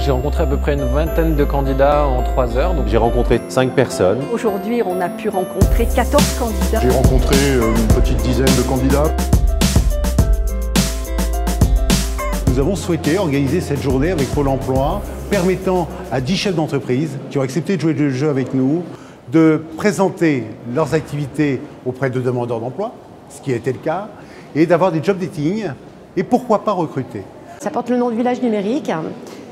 J'ai rencontré à peu près une vingtaine de candidats en 3 heures. J'ai rencontré 5 personnes. Aujourd'hui, on a pu rencontrer 14 candidats. J'ai rencontré une petite dizaine de candidats. Nous avons souhaité organiser cette journée avec Pôle emploi, permettant à 10 chefs d'entreprise qui ont accepté de jouer le jeu avec nous, de présenter leurs activités auprès de demandeurs d'emploi, ce qui a été le cas, et d'avoir des job dating, et pourquoi pas recruter. Ça porte le nom de village numérique.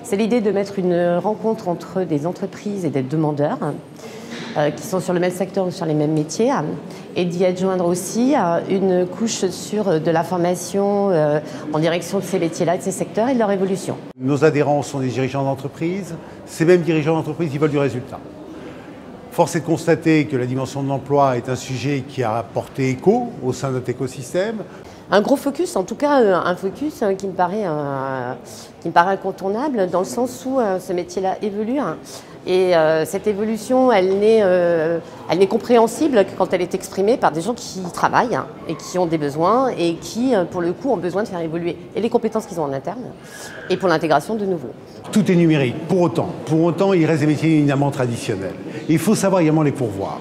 C'est l'idée de mettre une rencontre entre des entreprises et des demandeurs qui sont sur le même secteur ou sur les mêmes métiers, et d'y adjoindre aussi une couche sur de la formation en direction de ces métiers-là, de ces secteurs et de leur évolution. Nos adhérents sont des dirigeants d'entreprise. Ces mêmes dirigeants d'entreprise, ils veulent du résultat. Force est de constater que la dimension de l'emploi est un sujet qui a porté écho au sein de notre écosystème. Un gros focus, en tout cas un focus qui me paraît incontournable dans le sens où ce métier-là évolue. Et cette évolution, elle n'est compréhensible que quand elle est exprimée par des gens qui travaillent et qui ont des besoins et qui, pour le coup, ont besoin de faire évoluer et les compétences qu'ils ont en interne et pour l'intégration de nouveaux. Tout est numérique, pour autant, il reste des métiers éminemment traditionnels. Et il faut savoir également les pourvoir.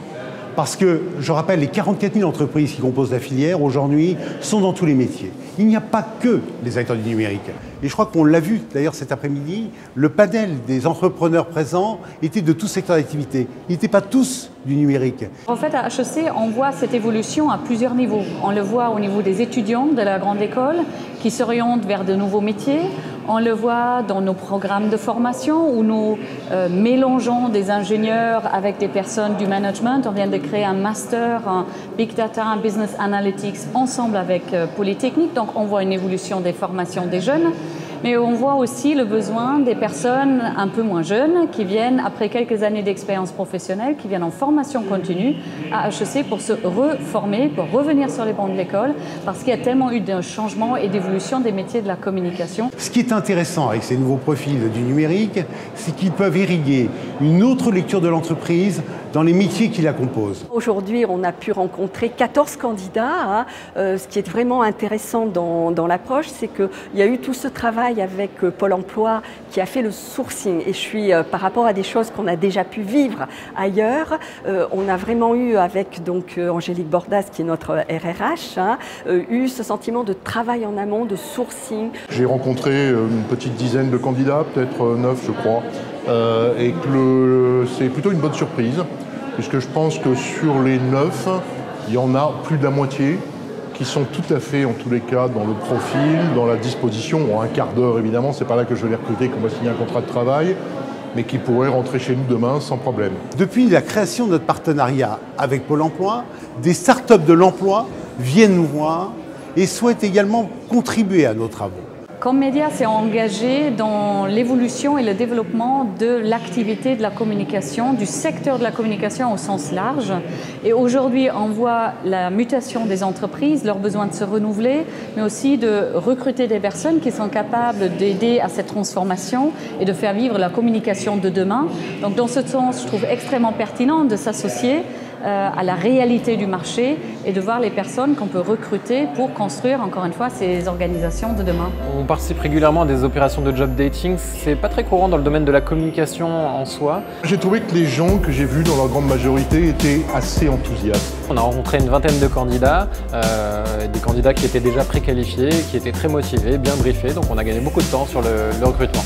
Parce que, je rappelle, les 44 000 entreprises qui composent la filière, aujourd'hui, sont dans tous les métiers. Il n'y a pas que les acteurs du numérique. Et je crois qu'on l'a vu, d'ailleurs, cet après-midi, le panel des entrepreneurs présents était de tous secteurs d'activité. Ils n'étaient pas tous du numérique. En fait, à HEC, on voit cette évolution à plusieurs niveaux. On le voit au niveau des étudiants de la grande école qui s'orientent vers de nouveaux métiers. On le voit dans nos programmes de formation où nous mélangeons des ingénieurs avec des personnes du management. On vient de créer un master en Big Data, en Business Analytics ensemble avec Polytechnique. Donc on voit une évolution des formations des jeunes. Mais on voit aussi le besoin des personnes un peu moins jeunes qui viennent, après quelques années d'expérience professionnelle, qui viennent en formation continue à HEC pour se reformer, pour revenir sur les bancs de l'école, parce qu'il y a tellement eu de changements et d'évolution des métiers de la communication. Ce qui est intéressant avec ces nouveaux profils du numérique, c'est qu'ils peuvent irriguer une autre lecture de l'entreprise dans les métiers qui la composent. Aujourd'hui, on a pu rencontrer 14 candidats. Ce qui est vraiment intéressant dans l'approche, c'est qu'il y a eu tout ce travail avec Pôle emploi qui a fait le sourcing. Et je suis, par rapport à des choses qu'on a déjà pu vivre ailleurs, on a vraiment eu avec donc, Angélique Bordas, qui est notre RRH, eu ce sentiment de travail en amont, de sourcing. J'ai rencontré une petite dizaine de candidats, peut-être 9 je crois, et que c'est plutôt une bonne surprise, puisque je pense que sur les 9, il y en a plus de la moitié qui sont tout à fait, en tous les cas, dans le profil, dans la disposition, en un quart d'heure évidemment, c'est pas là que je vais les recruter, qu'on va signer un contrat de travail, mais qui pourraient rentrer chez nous demain sans problème. Depuis la création de notre partenariat avec Pôle emploi, des startups de l'emploi viennent nous voir et souhaitent également contribuer à nos travaux. Commedia s'est engagé dans l'évolution et le développement de l'activité de la communication, du secteur de la communication au sens large. Et aujourd'hui, on voit la mutation des entreprises, leur besoin de se renouveler, mais aussi de recruter des personnes qui sont capables d'aider à cette transformation et de faire vivre la communication de demain. Donc dans ce sens, je trouve extrêmement pertinent de s'associer à la réalité du marché et de voir les personnes qu'on peut recruter pour construire, encore une fois, ces organisations de demain. On participe régulièrement à des opérations de job dating. C'est pas très courant dans le domaine de la communication en soi. J'ai trouvé que les gens que j'ai vus dans leur grande majorité étaient assez enthousiastes. On a rencontré une vingtaine de candidats, des candidats qui étaient déjà préqualifiés, qui étaient très motivés, bien briefés, donc on a gagné beaucoup de temps sur le recrutement.